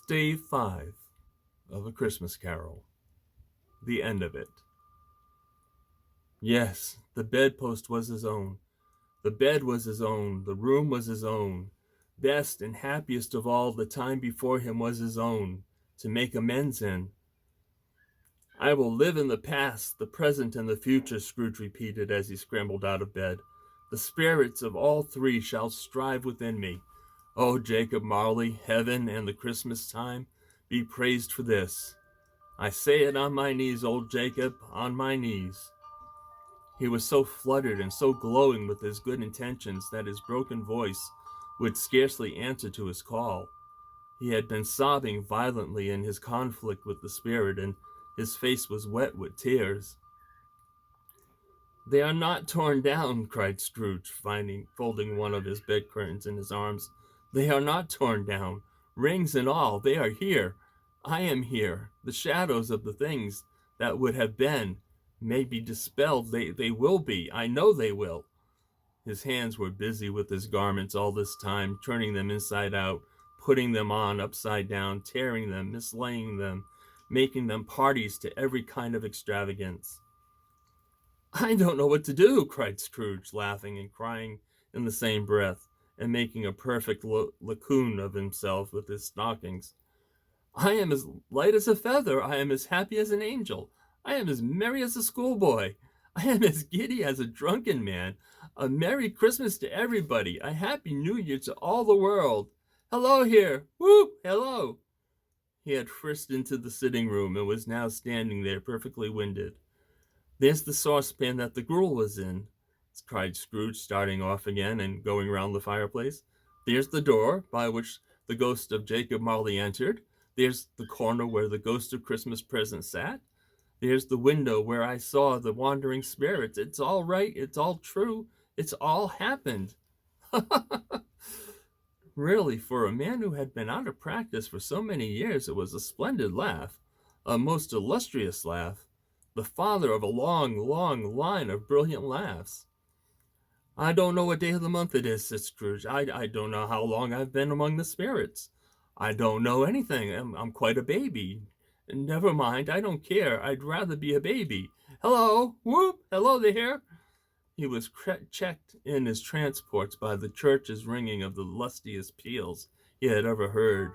Stave 5 of A Christmas Carol. The end of it. Yes, the bedpost was his own. The bed was his own. The room was his own. Best and happiest of all, the time before him was his own, to make amends in. I will live in the past, the present, and the future, Scrooge repeated as he scrambled out of bed. The spirits of all three shall strive within me. Oh, Jacob Marley, heaven and the Christmas time, be praised for this. I say it on my knees, old Jacob, on my knees. He was so fluttered and so glowing with his good intentions that his broken voice would scarcely answer to his call. He had been sobbing violently in his conflict with the spirit, and his face was wet with tears. They are not torn down, cried Scrooge, folding one of his bed curtains in his arms. They are not torn down. Rings and all, they are here. I am here. The shadows of the things that would have been may be dispelled. They will be. I know they will. His hands were busy with his garments all this time, turning them inside out, putting them on upside down, tearing them, mislaying them, making them parties to every kind of extravagance. I don't know what to do, cried Scrooge, laughing and crying in the same breath, and making a perfect lacoon of himself with his stockings. I am as light as a feather. I am as happy as an angel. I am as merry as a schoolboy. I am as giddy as a drunken man. A Merry Christmas to everybody. A Happy New Year to all the world. Hello here. Whoop! Hello. He had frisked into the sitting room and was now standing there perfectly winded. There's the saucepan that the gruel was in, cried Scrooge, starting off again and going round the fireplace. There's the door by which the ghost of Jacob Marley entered. There's the corner where the ghost of Christmas present sat. There's the window where I saw the wandering spirits. It's all right. It's all true. It's all happened. Really, for a man who had been out of practice for so many years, it was a splendid laugh, a most illustrious laugh, the father of a long, long line of brilliant laughs. I don't know what day of the month it is, said Scrooge. I don't know how long I've been among the spirits. I don't know anything. I'm quite a baby. Never mind, I don't care. I'd rather be a baby. Hello, whoop, hello there. He was checked in his transports by the church's ringing of the lustiest peals he had ever heard.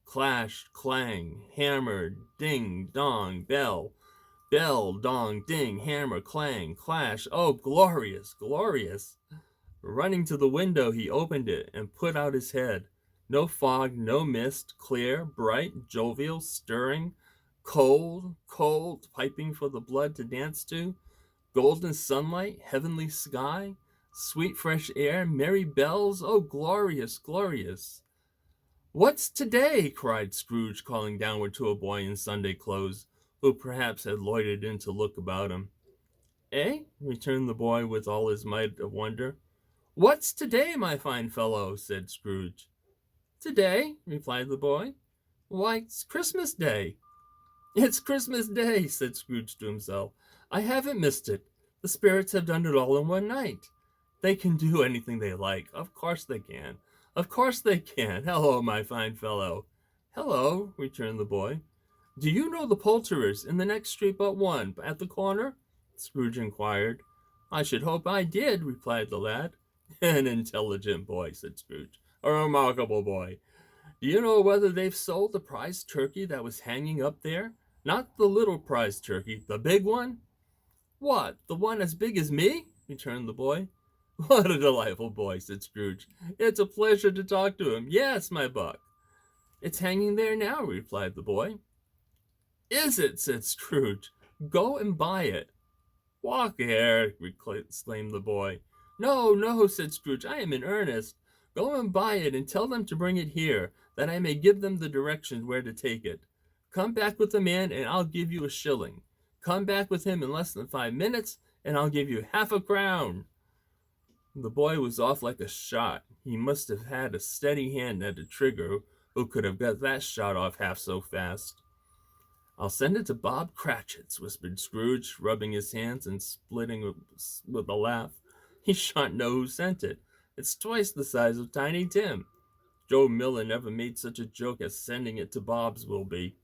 Clash, clang, hammer, ding, dong, bell. Bell, dong, ding, hammer, clang, clash. Oh, glorious, glorious. Running to the window, he opened it and put out his head. No fog, no mist, clear, bright, jovial, stirring, cold, cold, piping for the blood to dance to, golden sunlight, heavenly sky, sweet fresh air, merry bells. Oh, glorious, glorious. What's today? Cried Scrooge, calling downward to a boy in Sunday clothes, who perhaps had loitered in to look about him. Eh? Returned the boy with all his might of wonder. What's today, my fine fellow? Said Scrooge. Today? Replied the boy. Why, it's Christmas Day. It's Christmas Day, said Scrooge to himself. I haven't missed it. The spirits have done it all in one night. They can do anything they like. Of course they can. Of course they can. Hello, my fine fellow. Hello, returned the boy. Do you know the poulterers in the next street but one, at the corner? Scrooge inquired. I should hope I did, replied the lad. An intelligent boy, said Scrooge. A remarkable boy. Do you know whether they've sold the prize turkey that was hanging up there? Not the little prize turkey, the big one? What, the one as big as me? Returned the boy. What a delightful boy, said Scrooge. It's a pleasure to talk to him. Yes, my buck. It's hanging there now, replied the boy. Is it? Said Scrooge. Go and buy it. Walk here, exclaimed the boy. No, no, said Scrooge. I am in earnest. Go and buy it and tell them to bring it here, that I may give them the directions where to take it. Come back with the man, and I'll give you a shilling. Come back with him in less than 5 minutes, and I'll give you half a crown. The boy was off like a shot. He must have had a steady hand at the trigger who could have got that shot off half so fast. I'll send it to Bob Cratchit's, whispered Scrooge, rubbing his hands and splitting with a laugh. He shan't know who sent it. It's twice the size of Tiny Tim. Joe Miller never made such a joke as sending it to Bob's will be.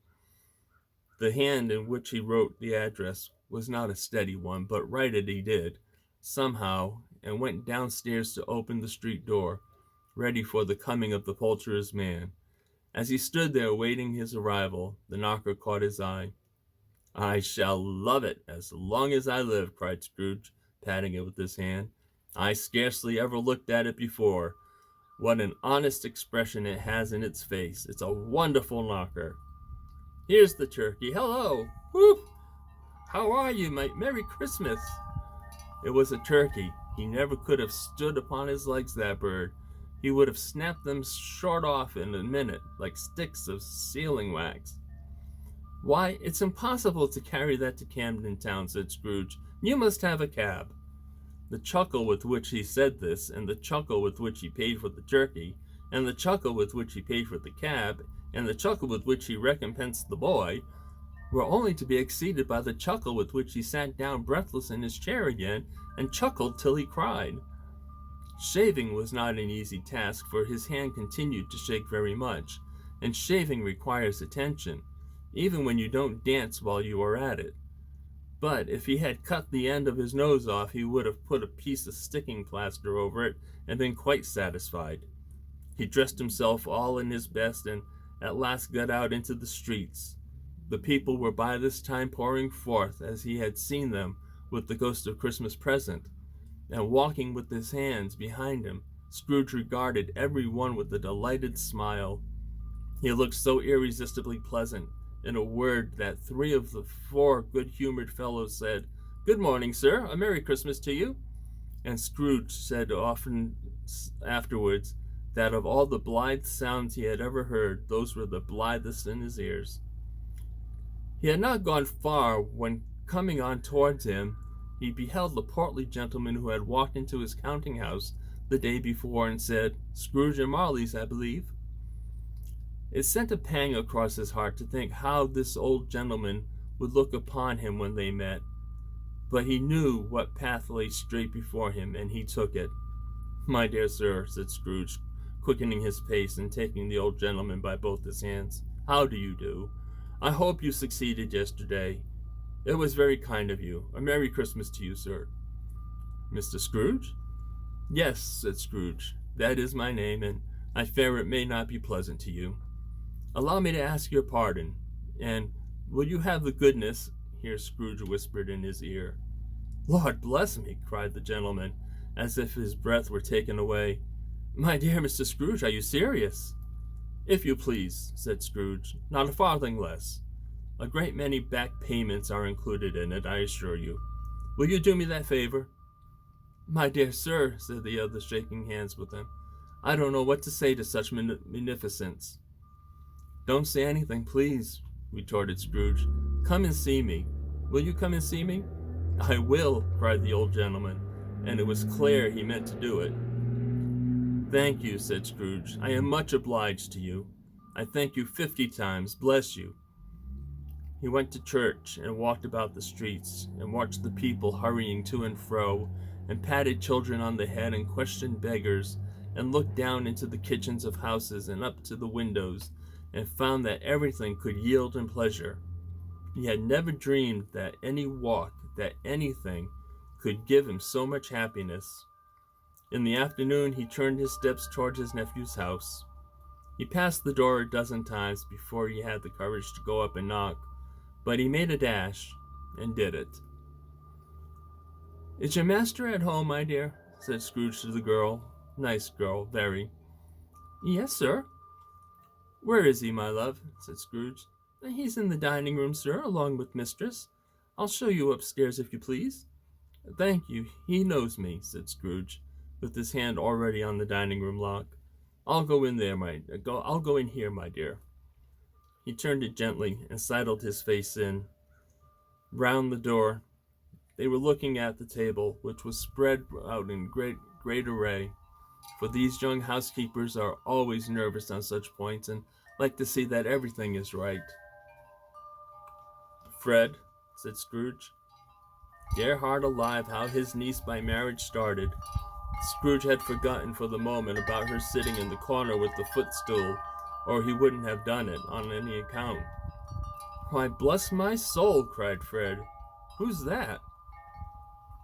The hand in which he wrote the address was not a steady one, but write it he did, somehow, and went downstairs to open the street door, ready for the coming of the poulterer's man. As he stood there awaiting his arrival, the knocker caught his eye. "I shall love it as long as I live," cried Scrooge, patting it with his hand. "I scarcely ever looked at it before. What an honest expression it has in its face. It's a wonderful knocker. Here's the turkey. Hello! Whoop! How are you, mate? Merry Christmas!" It was a turkey. He never could have stood upon his legs, that bird. He would have snapped them short off in a minute, like sticks of sealing wax. "Why, it's impossible to carry that to Camden Town," said Scrooge. "You must have a cab." The chuckle with which he said this, and the chuckle with which he paid for the turkey, and the chuckle with which he paid for the cab, and the chuckle with which he recompensed the boy, were only to be exceeded by the chuckle with which he sat down breathless in his chair again, and chuckled till he cried. Shaving was not an easy task, for his hand continued to shake very much, and shaving requires attention, even when you don't dance while you are at it. But if he had cut the end of his nose off, he would have put a piece of sticking plaster over it and been quite satisfied. He dressed himself all in his best and at last got out into the streets. The people were by this time pouring forth, as he had seen them with the Ghost of Christmas Present, and walking with his hands behind him, Scrooge regarded every one with a delighted smile. He looked so irresistibly pleasant, in a word, that 3 of the 4 good-humored fellows said, "Good morning, sir. A Merry Christmas to you." And Scrooge said often afterwards that of all the blithe sounds he had ever heard, those were the blithest in his ears. He had not gone far when, coming on towards him, he beheld the portly gentleman who had walked into his counting-house the day before and said, "Scrooge and Marley's, I believe." It sent a pang across his heart to think how this old gentleman would look upon him when they met, but he knew what path lay straight before him, and he took it. "My dear sir," said Scrooge, quickening his pace and taking the old gentleman by both his hands, "how do you do? I hope you succeeded yesterday. It was very kind of you. A Merry Christmas to you, sir." "Mr. Scrooge?" "Yes," said Scrooge, "that is my name, and I fear it may not be pleasant to you. Allow me to ask your pardon, and will you have the goodness—" here Scrooge whispered in his ear. "Lord bless me!" cried the gentleman, as if his breath were taken away. "My dear Mr. Scrooge, are you serious?" "If you please," said Scrooge, "not a farthing less. A great many back payments are included in it, I assure you. Will you do me that favor?" "My dear sir," said the other, shaking hands with him, "I don't know what to say to such munificence." "Don't say anything, please," retorted Scrooge. "Come and see me. Will you come and see me?" "I will," cried the old gentleman, and it was clear he meant to do it. "Thank you," said Scrooge. "I am much obliged to you. I thank you 50 times. Bless you." He went to church and walked about the streets and watched the people hurrying to and fro, and patted children on the head and questioned beggars, and looked down into the kitchens of houses and up to the windows, and found that everything could yield him pleasure. He had never dreamed that any walk, that anything, could give him so much happiness. In the afternoon he turned his steps towards his nephew's house. He passed the door a dozen times before he had the courage to go up and knock, but he made a dash and did it. "Is your master at home, my dear?" said Scrooge to the girl. Nice girl, very. "Yes, sir." "Where is he, my love?" said Scrooge. "He's in the dining room, sir, along with mistress. I'll show you upstairs, if you please." "Thank you. He knows me," said Scrooge, with his hand already on the dining room lock. I'll go in here, my dear." He turned it gently and sidled his face in. Round the door, they were looking at the table, which was spread out in great array, for these young housekeepers are always nervous on such points and like to see that everything is right. "Fred," said Scrooge. Dear heart alive, how his niece by marriage started. Scrooge had forgotten for the moment about her sitting in the corner with the footstool, or he wouldn't have done it on any account. "Why, bless my soul!" cried Fred. "Who's that?"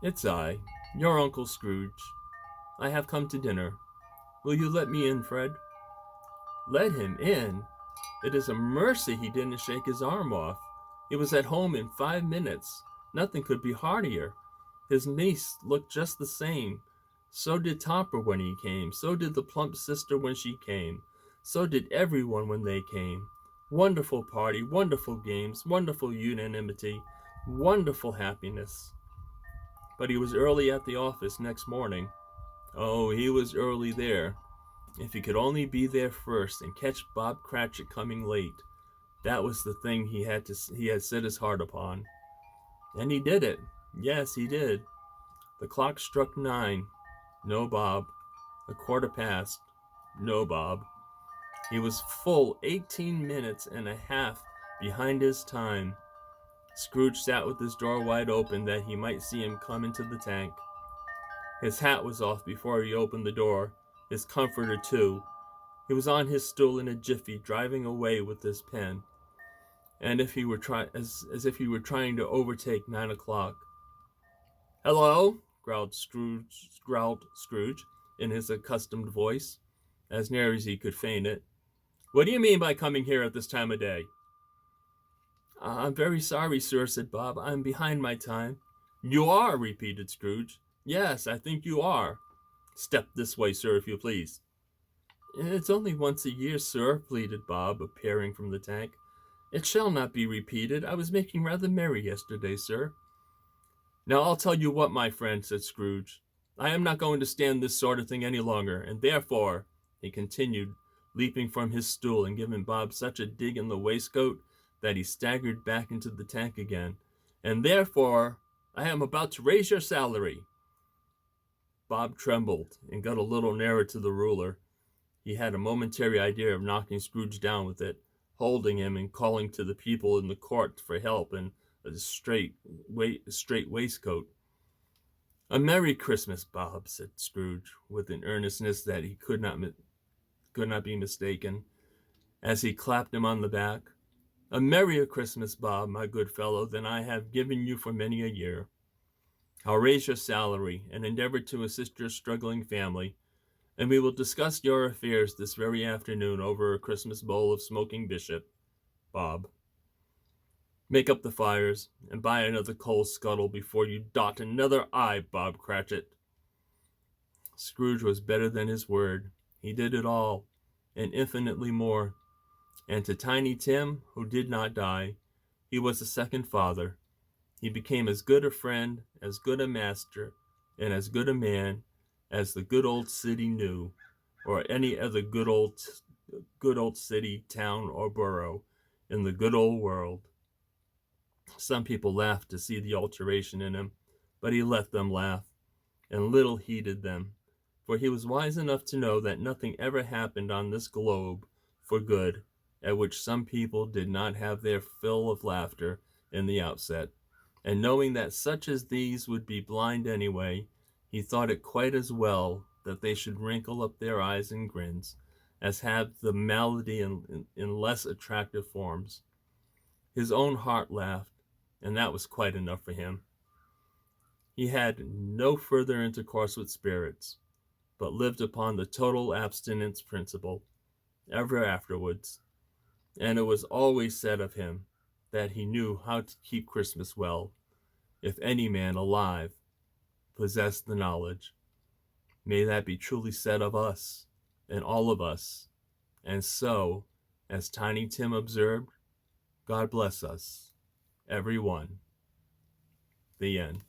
"It's I, your Uncle Scrooge. I have come to dinner. Will you let me in, Fred?" Let him in? It is a mercy he didn't shake his arm off. He was at home in 5 minutes. Nothing could be heartier. His niece looked just the same. So did Topper when he came. So did the plump sister when she came. So did everyone when they came. Wonderful party, wonderful games, wonderful unanimity, wonderful happiness. But he was early at the office next morning. Oh, he was early there. If he could only be there first and catch Bob Cratchit coming late, that was the thing he had set his heart upon. And he did it. Yes, he did. The clock struck 9. No Bob. A quarter past. No Bob. He was full 18 minutes and a half behind his time. Scrooge sat with his door wide open that he might see him come into the tank. His hat was off before he opened the door, his comforter too. He was on his stool in a jiffy, driving away with his pen, and as if he were trying to overtake 9 o'clock. "Hello," growled Scrooge in his accustomed voice, as near as he could feign it. "What do you mean by coming here at this time of day?" "I'm very sorry, sir," said Bob. "I'm behind my time." "You are?" repeated Scrooge. "Yes, I think you are. Step this way, sir, if you please." "It's only once a year, sir," pleaded Bob, appearing from the tank. "It shall not be repeated. I was making rather merry yesterday, sir." "Now I'll tell you what, my friend," said Scrooge. "I am not going to stand this sort of thing any longer, and therefore," he continued, leaping from his stool and giving Bob such a dig in the waistcoat that he staggered back into the tank again, "and therefore I am about to raise your salary." Bob trembled and got a little nearer to the ruler. He had a momentary idea of knocking Scrooge down with it, holding him and calling to the people in the court for help and a straight waistcoat. "A Merry Christmas, Bob," said Scrooge, with an earnestness that he could not be mistaken, as he clapped him on the back. "A merrier Christmas, Bob, my good fellow, than I have given you for many a year. I'll raise your salary and endeavor to assist your struggling family, and we will discuss your affairs this very afternoon over a Christmas bowl of smoking bishop, Bob. Make up the fires, and buy another coal scuttle before you dot another I, Bob Cratchit." Scrooge was better than his word. He did it all, and infinitely more. And to Tiny Tim, who did not die, he was a second father. He became as good a friend, as good a master, and as good a man as the good old city knew, or any other good old city, town, or borough in the good old world. Some people laughed to see the alteration in him, but he let them laugh, and little heeded them, for he was wise enough to know that nothing ever happened on this globe for good at which some people did not have their fill of laughter in the outset. And knowing that such as these would be blind anyway, he thought it quite as well that they should wrinkle up their eyes and grins, as have the malady in less attractive forms. His own heart laughed, and that was quite enough for him. He had no further intercourse with spirits, but lived upon the total abstinence principle ever afterwards, and it was always said of him that he knew how to keep Christmas well, if any man alive possessed the knowledge. May that be truly said of us, and all of us. And so, as Tiny Tim observed, God bless us, every one. The end.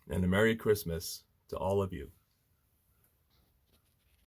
And a Merry Christmas to all of you.